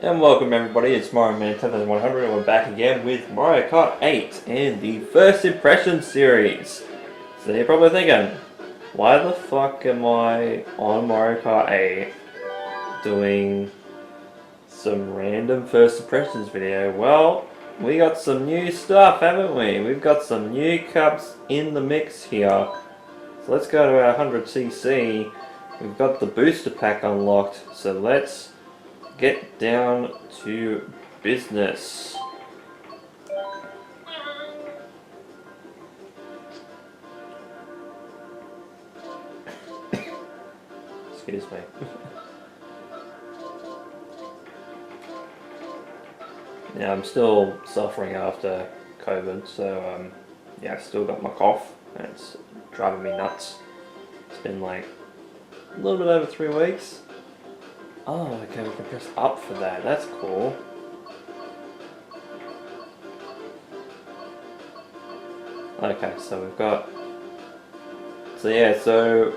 And welcome everybody, it's Mario Man 10100 and we're back again with Mario Kart 8 and the First Impression series. So you're probably thinking, why the fuck am I on Mario Kart 8 doing some random First Impressions video? Well, we got some new stuff, haven't we? We've got some new cups in the mix here. So let's go to our 100cc. We've got the booster pack unlocked, so let's get down to business. Excuse me. Yeah, I'm still suffering after COVID, so yeah, I've still got my cough and it's driving me nuts. It's been like a little bit over 3 weeks. Oh, okay, we can press up for that. That's cool. Okay, so we've got... So yeah, so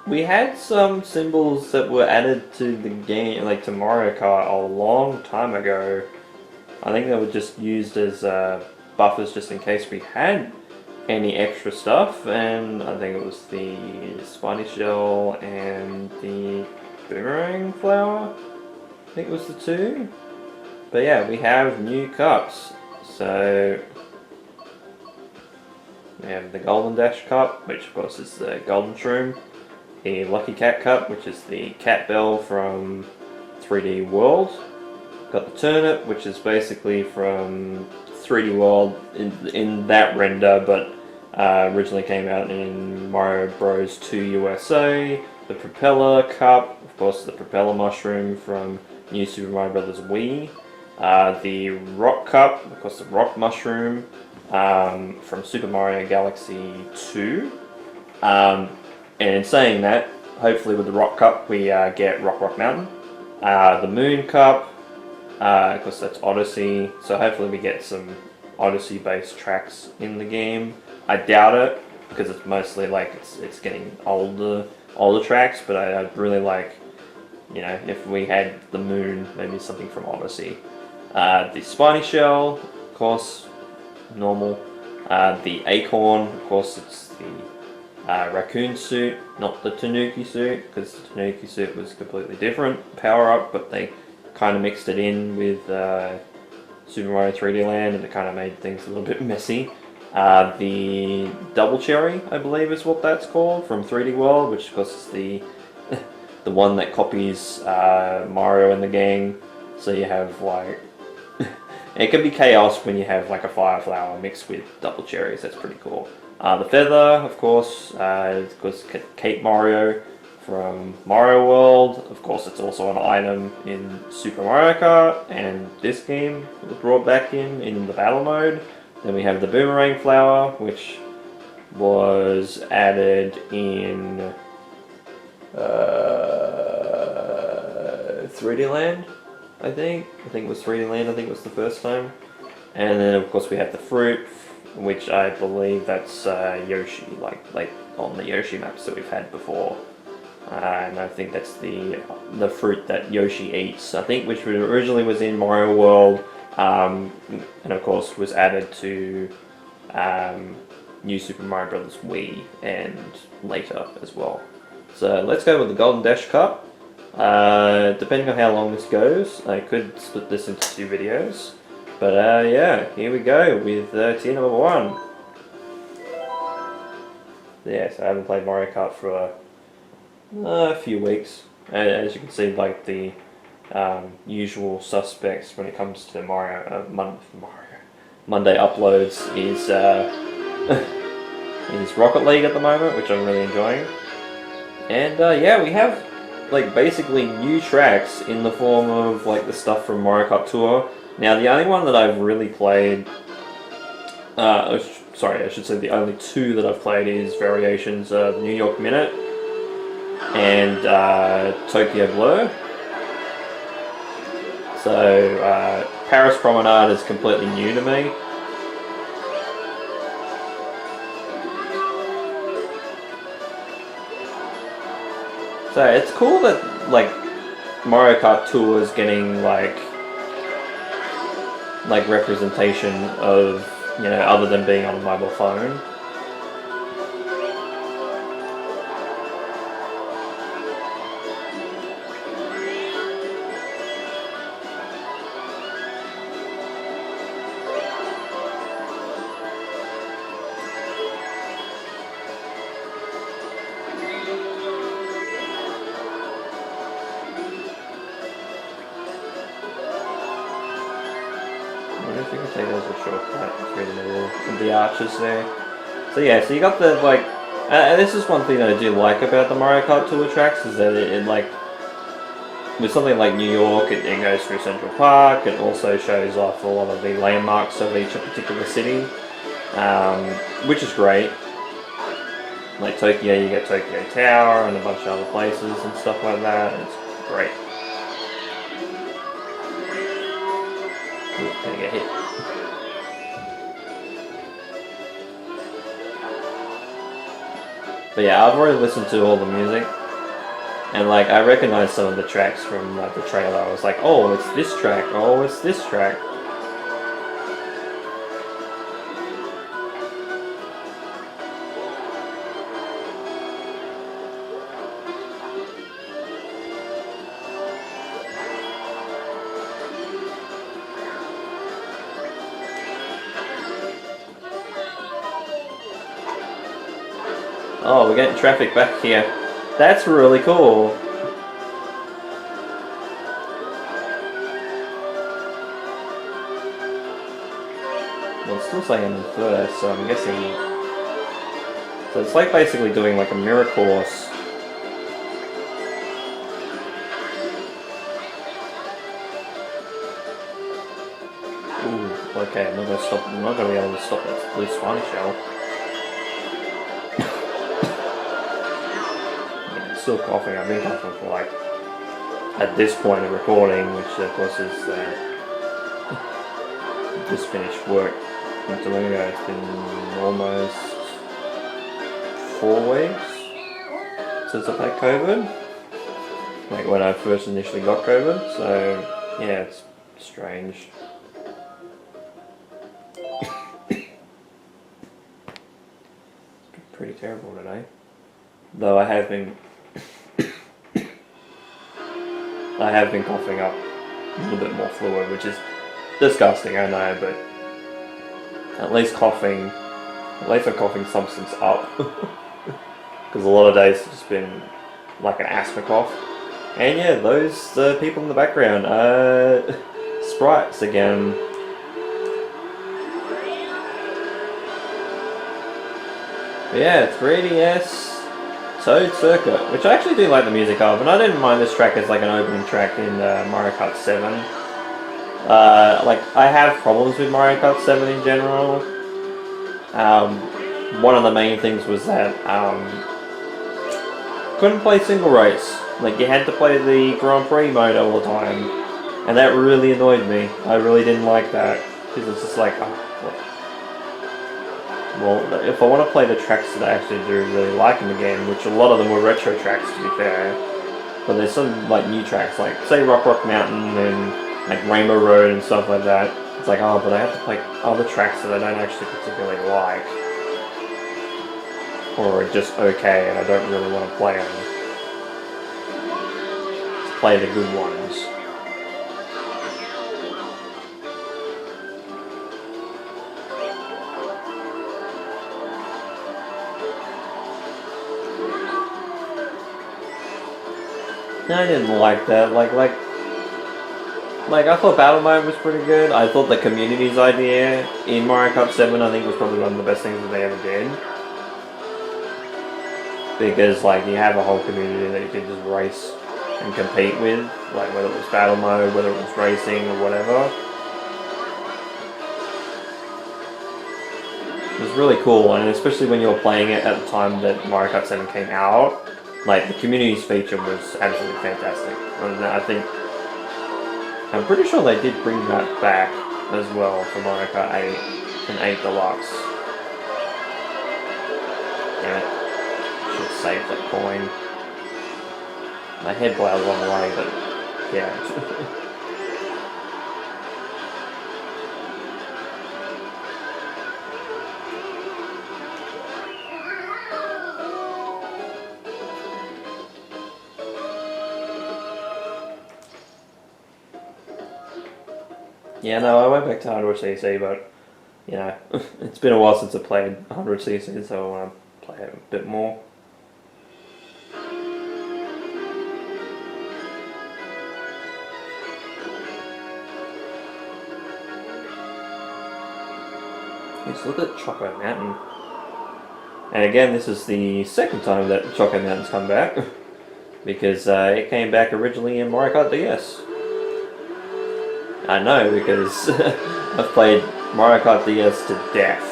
we had some symbols that were added to the game, like to Mario Kart a long time ago. I think they were just used as buffers just in case we had any extra stuff, and I think it was the spiny shell and the boomerang flower, I think it was the two. But yeah, we have new cups. So we have the Golden Dash cup, which of course is the Golden Shroom. The Lucky Cat cup, which is the Cat Bell from 3D World. Got the Turnip, which is basically from 3D World in that render, but originally came out in Mario Bros. 2 USA. The Propeller Cup, of course the Propeller Mushroom from New Super Mario Bros. Wii. The Rock Cup, of course the Rock Mushroom from Super Mario Galaxy 2. And in saying that, hopefully with the Rock Cup we get Rock Mountain. The Moon Cup, of course that's Odyssey, so hopefully we get some Odyssey based tracks in the game. I doubt it, because it's mostly like it's getting older tracks, but I'd really like, you know, if we had the Moon, maybe something from Odyssey. The Spiny Shell, of course, normal. The Acorn, of course, it's the Raccoon suit, not the Tanuki suit, because the Tanuki suit was completely different power up, but they kind of mixed it in with Super Mario 3D Land, and it kind of made things a little bit messy. The Double Cherry, I believe is what that's called, from 3D World, which of course is the the one that copies Mario and the gang. So you have like it can be chaos when you have like a fire flower mixed with double cherries. That's pretty cool. The Feather, of course, is Cape Mario from Mario World. Of course, it's also an item in Super Mario Kart, and this game was brought back in the battle mode. Then we have the Boomerang Flower, which was added in 3D Land, I think. I think it was 3D Land, I think it was the first time. And then of course we have the fruit, which I believe that's Yoshi, like on the Yoshi maps that we've had before. And I think that's the fruit that Yoshi eats, I think, which originally was in Mario World. And of course was added to New Super Mario Bros. Wii and later as well. So let's go with the Golden Dash Cup. Depending on how long this goes, I could split this into 2 videos. But yeah, here we go with tier number 1. Yeah, so I haven't played Mario Kart for a few weeks. As you can see, like the usual suspects when it comes to Monday uploads is is Rocket League at the moment, which I'm really enjoying. And yeah, we have like basically new tracks in the form of like the stuff from Mario Kart Tour. Now the only one that I've really played, sorry, I should say the only 2 that I've played is variations of New York Minute and Tokyo Blur. So Paris Promenade is completely new to me. So it's cool that like Mario Kart Tour is getting like like representation of, you know, other than being on a mobile phone. If you can take those a shortcut through the middle of the arches there. So yeah, so you got the like, and this is one thing that I do like about the Mario Kart Tour tracks is that it like, with something like New York, it goes through Central Park. It also shows off a lot of the landmarks of each particular city, which is great. Like Tokyo, you get Tokyo Tower and a bunch of other places and stuff like that. It's great. Ooh, gonna get hit. But yeah, I've already listened to all the music, and like I recognize some of the tracks from like the trailer. I was like, oh, it's this track. Oh, it's this track. Oh, we're getting traffic back here. That's really cool. Well, it's still saying in first, so I'm guessing... So it's like basically doing like a mirror course. Ooh, okay, I'm not gonna stop. I'm not gonna be able to stop that blue swan shell. Still coughing. I've been coughing for like, at this point of recording, which of course is just finished work not too long ago. It's been almost 4 weeks since I've had COVID, like when I first initially got COVID, so yeah, it's strange. Pretty terrible today, though I have been coughing up a little bit more fluid, which is disgusting, I know, but at least I'm coughing substance up. Because a lot of days it's just been like an asthma cough. And yeah, those people in the background are sprites again. But yeah, 3DS Toad Circuit, which I actually do like the music of, and I didn't mind this track as like an opening track in Mario Kart 7. Like, I have problems with Mario Kart 7 in general. One of the main things was that couldn't play single race. Like, you had to play the Grand Prix mode all the time, and that really annoyed me. I really didn't like that, because it's just like, oh, well, if I want to play the tracks that I actually do really like in the game, which a lot of them were retro tracks to be fair, but there's some like new tracks, like say Rock Mountain and like Rainbow Road and stuff like that. It's like, oh, but I have to play other tracks that I don't actually particularly like, or are just okay and I don't really want to play them. Just play the good ones. I didn't like that. Like I thought battle mode was pretty good. I thought the community's idea in Mario Kart 7, I think, was probably one of the best things that they ever did. Because like you have a whole community that you can just race and compete with, like whether it was battle mode, whether it was racing or whatever. It was really cool, and especially when you were playing it at the time that Mario Kart 7 came out. Like, the community's feature was absolutely fantastic. And I'm pretty sure they did bring that back as well for Mario Kart 8 and 8 Deluxe. Damn it. Should have saved that coin. My head blowed a long way, but yeah. Yeah, no, I went back to 100cc, but you know, it's been a while since I played 100cc, so I want to play it a bit more. Let's look at Choco Mountain. And again, this is the second time that Choco Mountain's come back, because it came back originally in Mario Kart DS. I know, because I've played Mario Kart DS to death.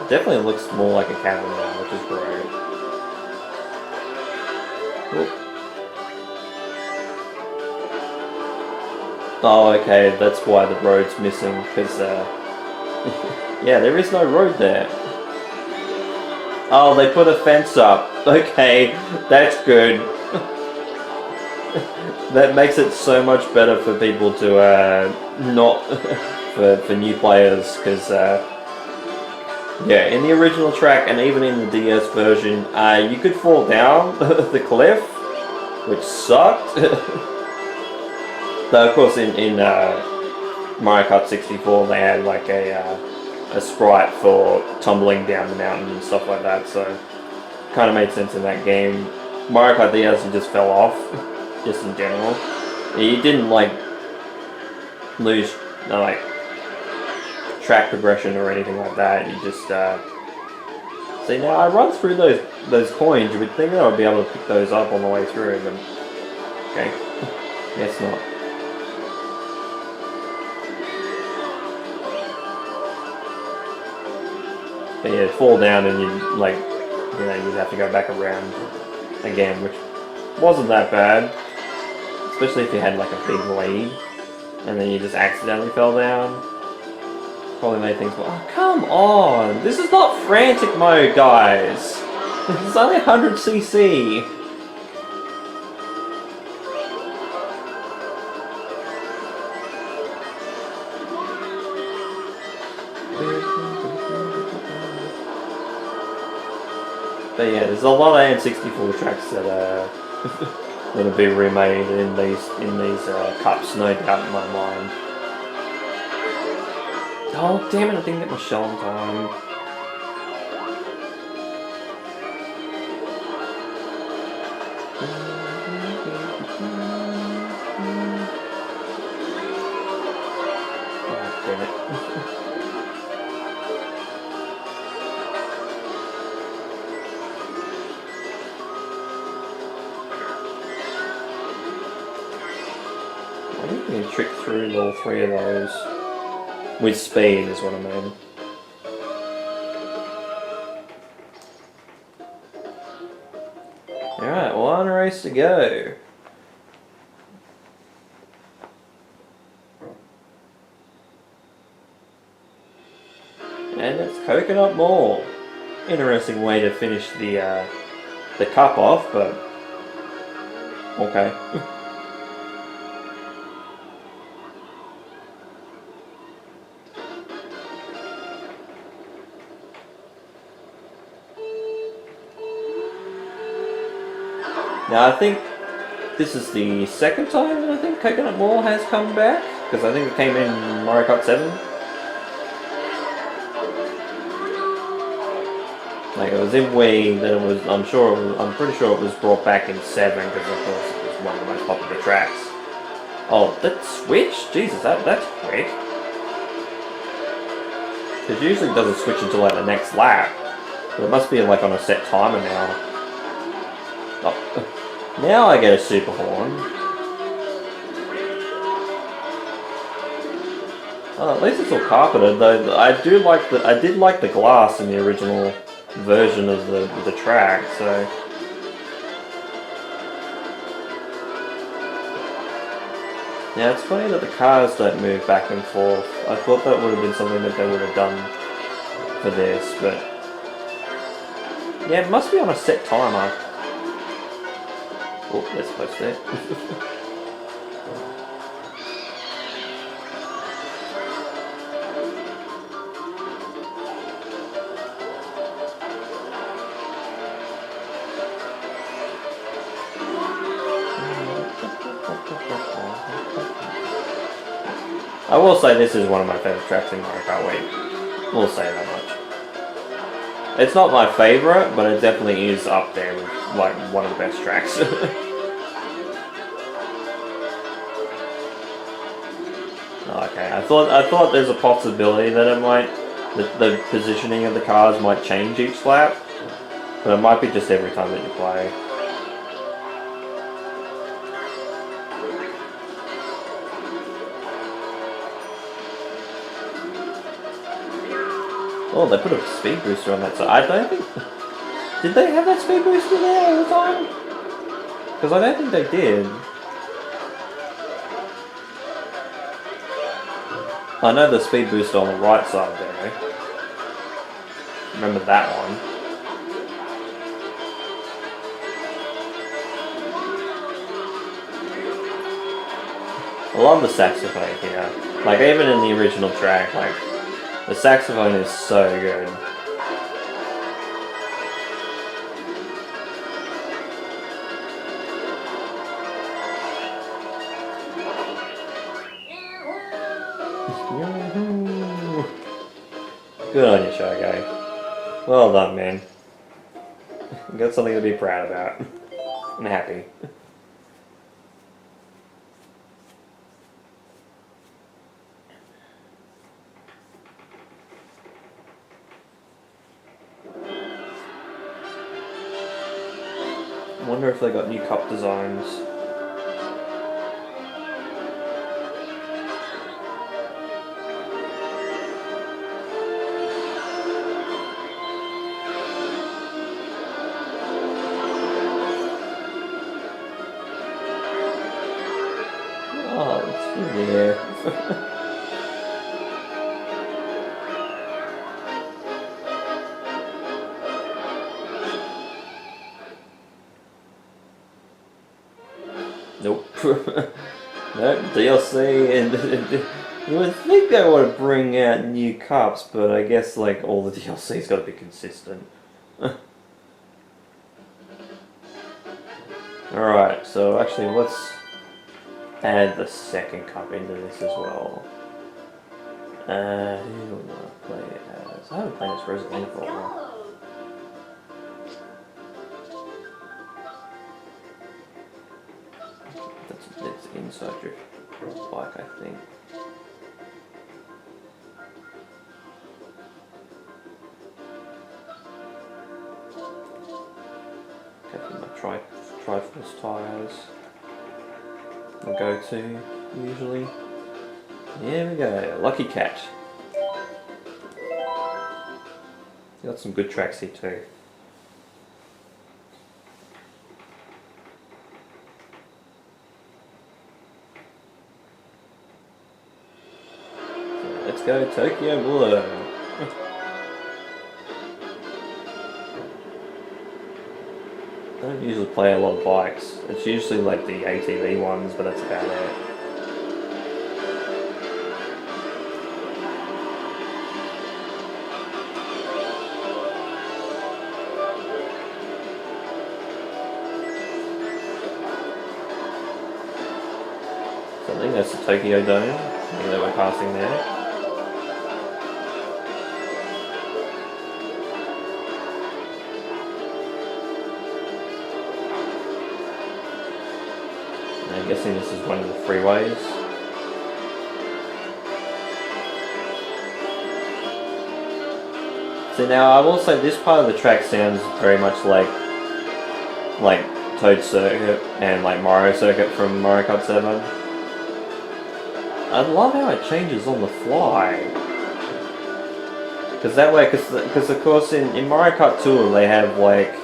Definitely looks more like a cavern now, which is great. Oop. Oh, okay, that's why the road's missing, because, yeah, there is no road there. Oh, they put a fence up. Okay, that's good. That makes it so much better for people to, not, for new players, because, yeah, in the original track and even in the DS version, you could fall down the cliff, which sucked. Though, of course, in Mario Kart 64, they had like a sprite for tumbling down the mountain and stuff like that, so kind of made sense in that game. Mario Kart DS, you just fell off, just in general. You didn't like lose like track progression or anything like that. You just see, now I run through those coins. You would think that I would be able to pick those up on the way through, but okay, guess not. But yeah, fall down and you like, you know, you'd have to go back around again, which wasn't that bad, especially if you had like a big lead and then you just accidentally fell down. Probably made things well. Oh, come on! This is not frantic mode, guys! This is only 100cc! But yeah, there's a lot of N64 tracks that are going to be remade in these cups, no doubt in my mind. Oh, damn it, I didn't get my shell on time. Oh, damn it. I think we can trick through all three of those. With speed is what I mean. Alright, one race to go. And it's Coconut Mall. Interesting way to finish the cup off, but okay. Now I think this is the second time that I think Coconut Mall has come back, because I think it came in Mario Kart 7. Like it was in Wii, then it was, I'm pretty sure it was brought back in 7, because of course it was one of the most popular tracks. Oh, that switch? Jesus, that's quick. Because usually it doesn't switch until like the next lap. But it must be like on a set timer now. Oh. Now I get a super horn. Oh, at least it's all carpeted though. I did like the glass in the original version of the track, so. Yeah, it's funny that the cars don't move back and forth. I thought that would have been something that they would have done for this, but yeah, it must be on a set timer. Oh, that's close there. I will say this is one of my favourite tracks in Mario Kart Wii. We'll say that much. It's not my favourite, but it definitely is up there with like one of the best tracks. Okay, I thought there's a possibility that it might the positioning of the cars might change each lap, but it might be just every time that you play. Oh, they put a speed booster on that side. I don't think... Did they have that speed booster there all the time? Because I don't think they did. I know the speed booster on the right side there. Remember that one. I love the saxophone here. Like, even in the original track, like, the saxophone is so good. Good on you, Shogo. Well done, man. You got something to be proud about. I'm happy. I wonder if they got new cup designs. Oh, it's in there. Nope. Nope, DLC, and you would think they would bring out new cups, but I guess like all the DLC's got to be consistent. Alright, so actually let's add the second cup into this as well. Who do I want to play as? I haven't played as Rosalina for a while. It's inside your bike, I think. Got my Triforce tyres. My go-to usually. Here we go, Lucky Cat. Got some good tracks here too. Let's go Tokyo Blue. I don't usually play a lot of bikes. It's usually like the ATV ones, but that's about it. So I think that's the Tokyo Dome. I think that we're passing there. I'm guessing this is one of the freeways. So now I will say this part of the track sounds very much like Toad Circuit and like Mario Circuit from Mario Kart 7. I love how it changes on the fly. Because that way, because of course in Mario Kart 2 they have like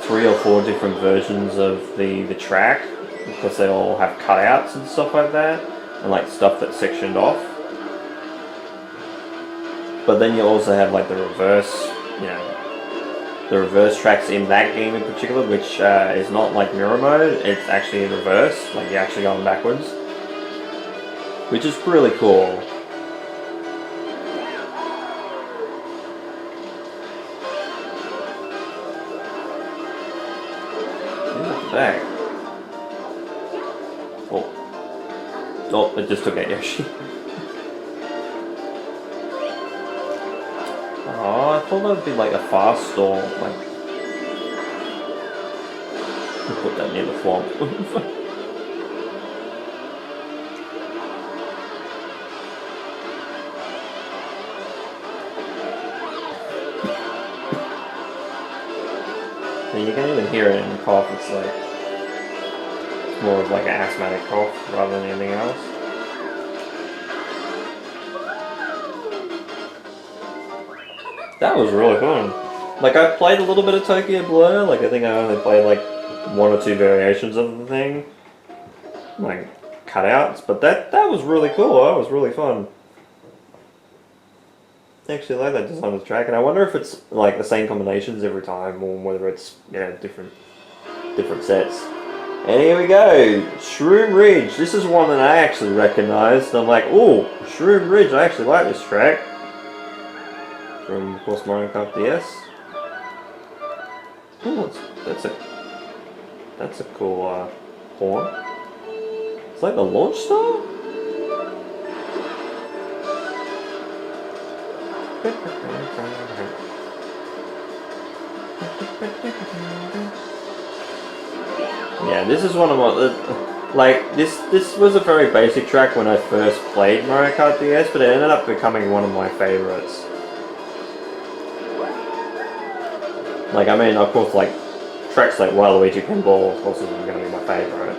3 or 4 different versions of the track. Because they all have cutouts and stuff like that, and like stuff that's sectioned off. But then you also have like the reverse, the reverse tracks in that game in particular, which is not like mirror mode, it's actually in reverse, like you're actually going backwards. Which is really cool. Look at that. Oh, it just took out Yoshi. thought that would be like a fast or like. I'll put that near the flop. And you can even hear it in the cough. It's like more of like an asthmatic cough rather than anything else. That was really fun. Like, I played a little bit of Tokyo Blur. Like, I think I only played like 1 or 2 variations of the thing, like cutouts. But that was really cool. That was really fun. I actually like that design of the track, and I wonder if it's like the same combinations every time, or whether it's different sets. And here we go, Shroom Ridge. This is one that I actually recognised. I'm like, oh, Shroom Ridge. I actually like this track from, of course, Mario Kart DS. Oh, that's a cool horn. It's like the launch star. Yeah, this is one of my like this was a very basic track when I first played Mario Kart DS, but it ended up becoming one of my favorites. Like, I mean, of course, like tracks like Waluigi Pinball, of course, is going to be my favorite.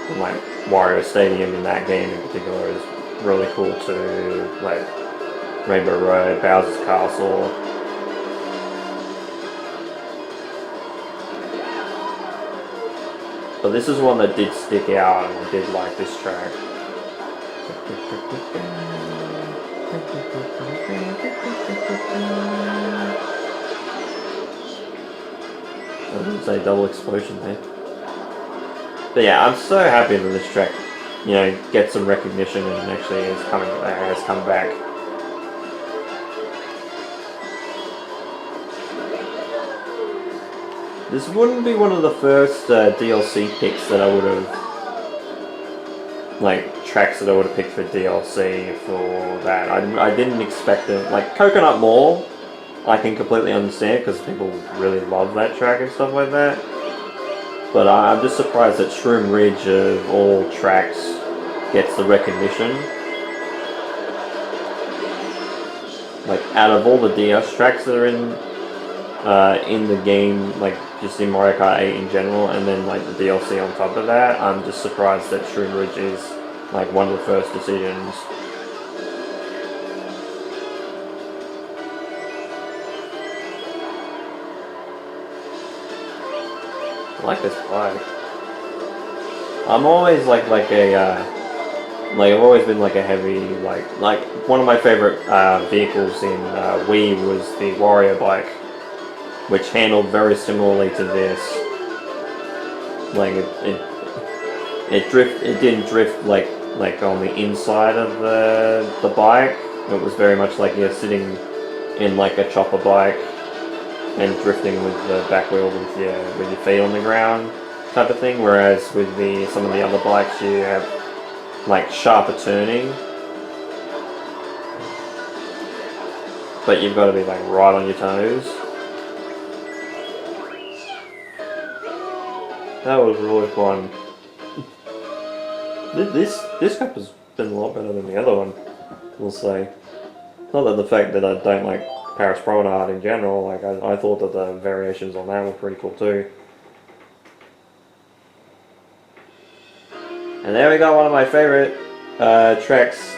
And like Wario Stadium in that game in particular is really cool too. Like Rainbow Road, Bowser's Castle. But this is one that did stick out, and I did like this track. I didn't say double explosion there. But yeah, I'm so happy that this track, gets some recognition and actually has come back. This wouldn't be one of the first DLC picks that I would have, tracks that I would have picked for DLC for that. I didn't expect it. Like, Coconut Mall, I can completely understand because people really love that track and stuff like that. But I'm just surprised that Shroom Ridge of all tracks gets the recognition. Like, out of all the DS tracks that are in the game, just in Mario Kart 8 in general, and then the DLC on top of that, I'm just surprised that Shroom Ridge is one of the first decisions. I like this bike. I'm always I've always been a heavy one of my favorite vehicles in Wii was the Wario bike, which handled very similarly to this. It didn't drift like on the inside of the bike. It was very much like you're sitting in a chopper bike and drifting with the back wheel with your feet on the ground type of thing. Whereas with some of the other bikes you have sharper turning, but you've got to be right on your toes. That was really fun. This cup has been a lot better than the other one, we'll say. Not that the fact that I don't like Paris Promenade in general, I thought that the variations on that were pretty cool too. And there we got one of my favorite tracks,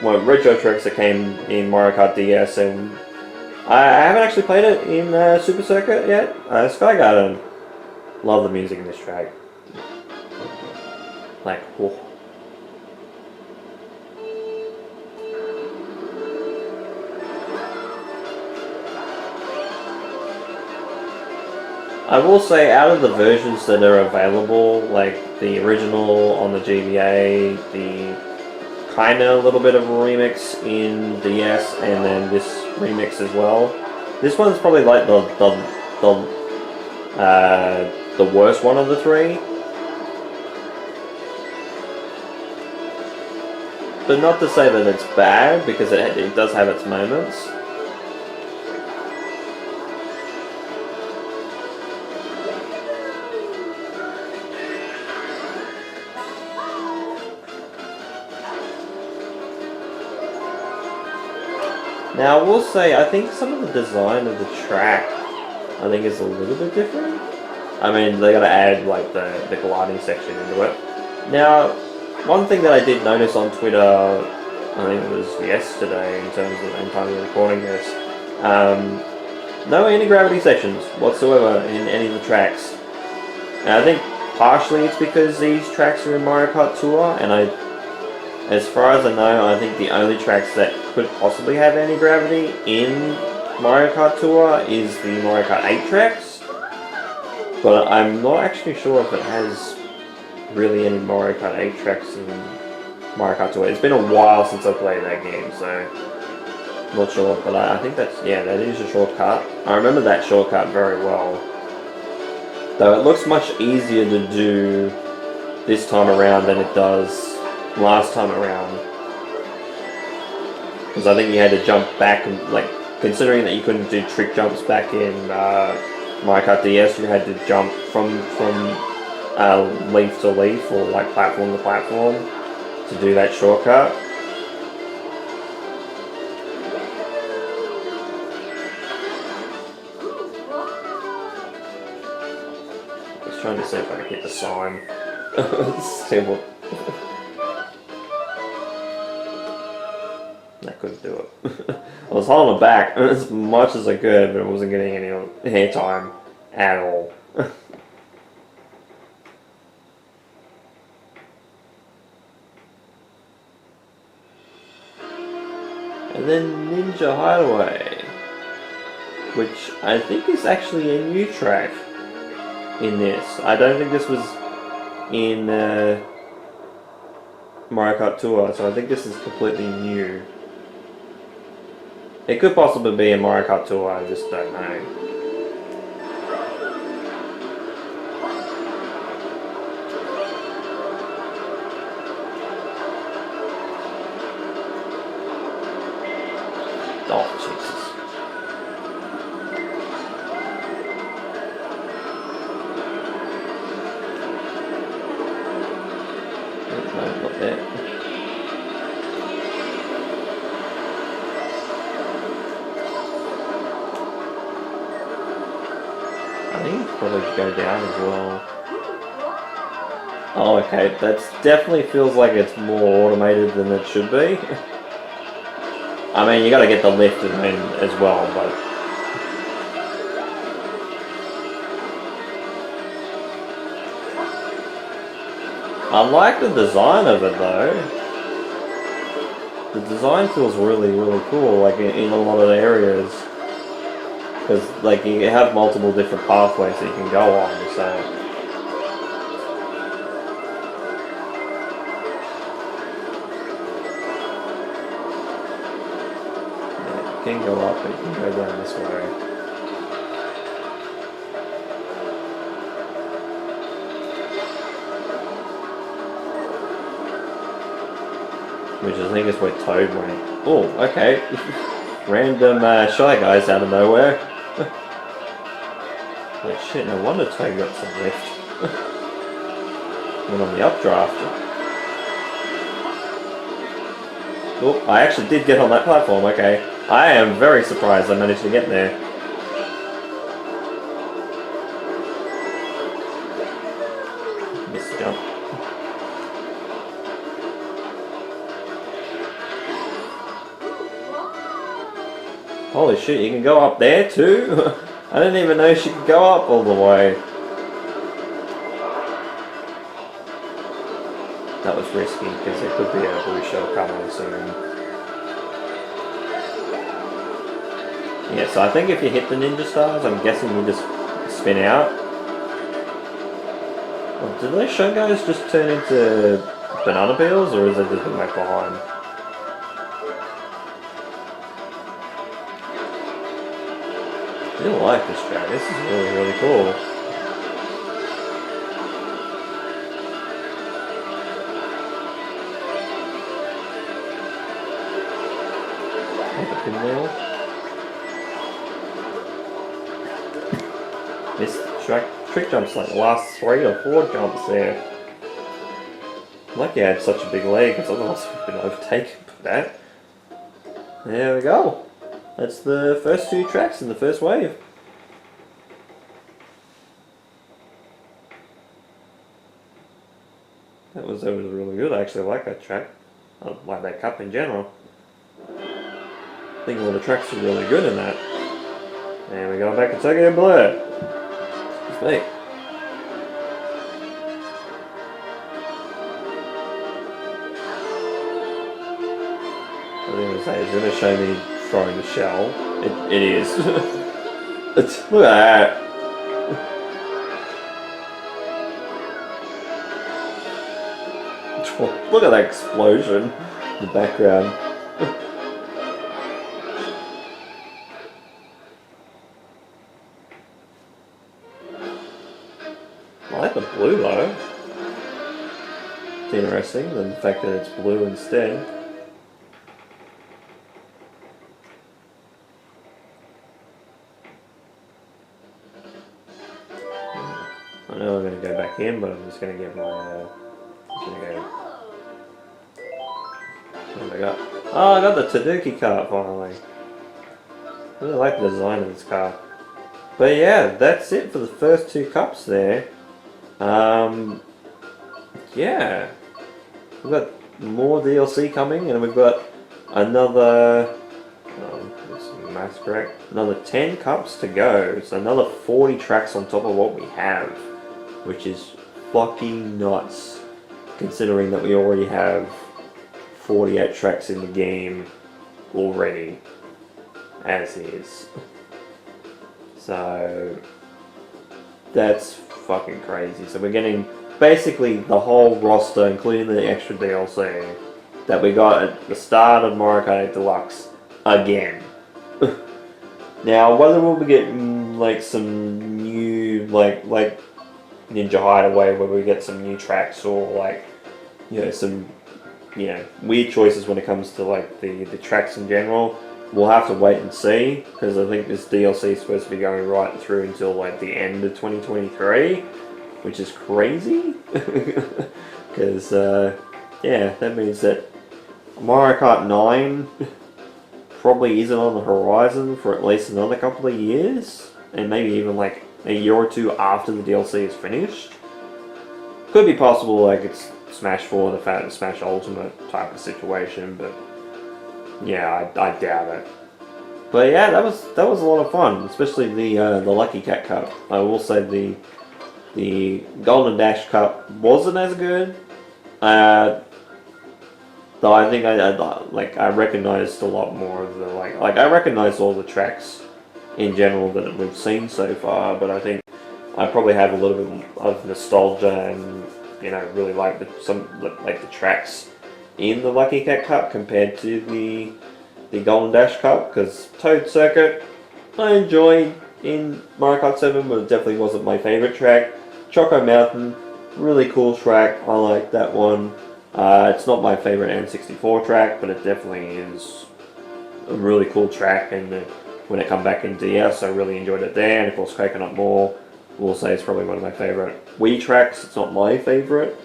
retro tracks that came in Mario Kart DS, and I haven't actually played it in Super Circuit yet. Sky Garden. Love the music in this track. Whoa. I will say, out of the versions that are available, the original on the GBA, the kinda little bit of a remix in DS, and then this remix as well, this one's probably the worst one of the three. But not to say that it's bad, because it does have its moments. Now I will say, I think some of the design of the track, I think is a little bit different. I mean, they gotta add like the gliding section into it. Now, one thing that I did notice on Twitter, I think it was yesterday in terms of the time of recording this, no anti-gravity sections whatsoever in any of the tracks. And I think partially it's because these tracks are in Mario Kart Tour, and as far as I know, I think the only tracks that could possibly have anti-gravity in Mario Kart Tour is the Mario Kart 8 tracks. But I'm not actually sure if it has really any Mario Kart 8 tracks in Mario Kart Tour. It's been a while since I played that game, so I'm not sure. But I think that is a shortcut. I remember that shortcut very well. Though it looks much easier to do this time around than it does last time around. Because I think you had to jump back, and like, considering that you couldn't do trick jumps back in Mario Kart DS, you had to jump from leaf to leaf, or like platform to platform, to do that shortcut. I was trying to see if I could hit the sign. See what. I couldn't do it. I was holding it back as much as I could, but I wasn't getting any hair time at all. And then Ninja Hideaway, which I think is actually a new track in this. I don't think this was in Mario Kart Tour, so I think this is completely new. It could possibly be in Mario Kart Tour, I just don't know. Oh, Jesus. No, not there. I think probably go down as well. Oh, okay, that definitely feels like it's more automated than it should be. I mean, you gotta get the lift in as well, but... I like the design of it though. The design feels really, really cool, like in a lot of the areas. Because, like, you have multiple different pathways that you can go on, so... You can go up, but you can go down this way. Which I think is where Toad went. Oh, okay. Random Shy Guys out of nowhere. Like shit, no wonder Toad got some lift. Went on the updraft. Oh, I actually did get on that platform, okay. I am very surprised I managed to get there. Missed the jump. Holy shit, you can go up there too? I didn't even know she could go up all the way. That was risky because there could be a blue shell coming soon. Yeah, so I think if you hit the ninja stars, I'm guessing you just spin out. Well, did those Shy Guys just turn into banana peels, or is it just been left behind? I really like this track. This is really, really cool. Like a pinwheel. This trick jump's like the last 3 or 4 jumps there. Lucky I had such a big leg, because otherwise I would have been overtaken by that. There we go. that's the first 2 tracks in the first wave. That was really good. I actually like that track. I like that cup in general. I think all the tracks are really good in that. And we go back to Tokyo Blur. Excuse me. I was going to say, it's going to show me throwing the shell. It is. Look at that. Look at that explosion in the background. I like the blue though. It's interesting, the fact that it's blue instead. I know I'm going to go back in, but I'm just going to get my... What have I got? Oh, I got the Tanuki car finally. I really like the design of this car. But yeah, that's it for the first 2 cups there. Yeah. We've got more DLC coming, and we've got another... maths correct. Another 10 cups to go. So another 40 tracks on top of what we have. Which is fucking nuts. Considering that we already have 48 tracks in the game already, as is. So that's fucking crazy. So we're getting basically the whole roster, including the extra DLC that we got at the start of Mario Kart 8 Deluxe again. Now, whether we'll be getting like some new like Ninja Hideaway, where we get some new tracks, or like, you know, some, you know, weird choices when it comes to like the tracks in general, we'll have to wait and see, because I think this DLC is supposed to be going right through until like the end of 2023, which is crazy. Because yeah, that means that Mario Kart 9 probably isn't on the horizon for at least another couple of years, and maybe even like a year or 2 after the DLC is finished. Could be possible, like it's Smash 4, the Smash Ultimate type of situation, but yeah, I doubt it. But yeah, that was a lot of fun, especially the Lucky Cat Cup. I will say the Golden Dash Cup wasn't as good. Though I think I recognized a lot more of the like I recognized all the tracks in general that we've seen so far, but I think I probably have a little bit of nostalgia and, you know, really like the tracks in the Lucky Cat Cup compared to the Golden Dash Cup, because Toad Circuit I enjoyed in Mario Kart 7, but it definitely wasn't my favorite track. Choco Mountain, really cool track, I like that one. It's not my favorite N64 track, but it definitely is a really cool track, and when it come back in DS, I really enjoyed it there. And of course, Coconut Mall, we'll say, is probably one of my favorite Wii tracks. It's not my favorite,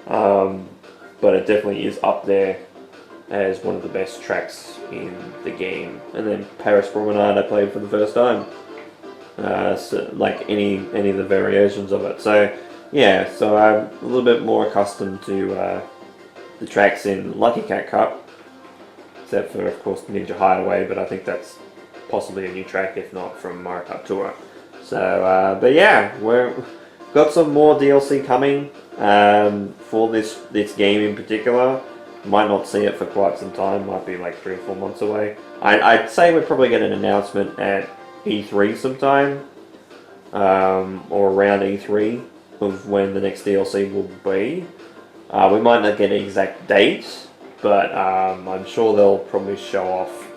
but it definitely is up there as one of the best tracks in the game. And then Paris Promenade, I played for the first time, so like any of the variations of it. So yeah, so I'm a little bit more accustomed to the tracks in Lucky Cat Cup, except for, of course, Ninja Hideaway, but I think that's possibly a new track, if not from Mario Kart Tour. So, but yeah, we've got some more DLC coming for this game in particular. Might not see it for quite some time, might be like 3 or 4 months away. I'd say we'd probably get an announcement at E3 sometime, or around E3, of when the next DLC will be. We might not get an exact date, but I'm sure they'll probably show off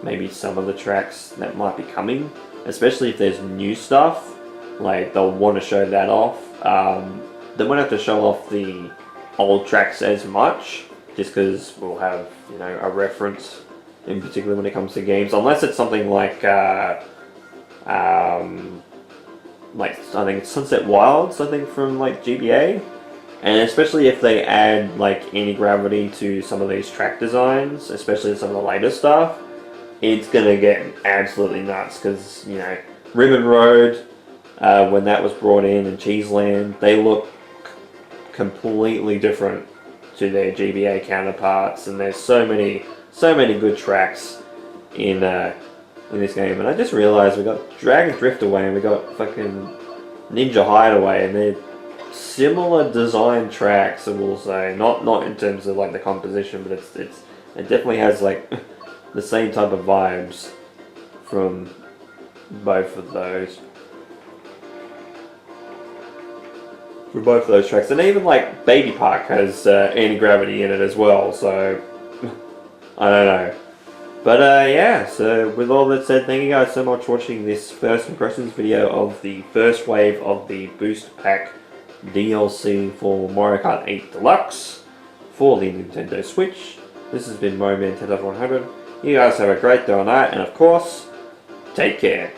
maybe some of the tracks that might be coming, especially if there's new stuff. Like, they'll want to show that off. They won't have to show off the old tracks as much, just because we'll have, you know, a reference, in particular when it comes to games, unless it's something like I think it's Sunset Wilds, I think, from like GBA. And especially if they add like anti-gravity to some of these track designs, especially some of the later stuff, it's gonna get absolutely nuts because, you know, Ribbon Road, when that was brought in Cheeseland, they look completely different to their GBA counterparts, and there's so many good tracks in this game. And I just realized we got Dragon Drift Away and we got fucking Ninja Hideaway, and they're similar design tracks, I will say. Not in terms of like the composition, but it definitely has like the same type of vibes from both of those. For both of those tracks, and even like Baby Park has anti-gravity in it as well, so I don't know. But yeah, so with all that said, thank you guys so much for watching this first impressions video of the first wave of the Booster Pack DLC for Mario Kart 8 Deluxe for the Nintendo Switch. This has been MoMan 10.100. You guys have a great day or night, and of course, take care.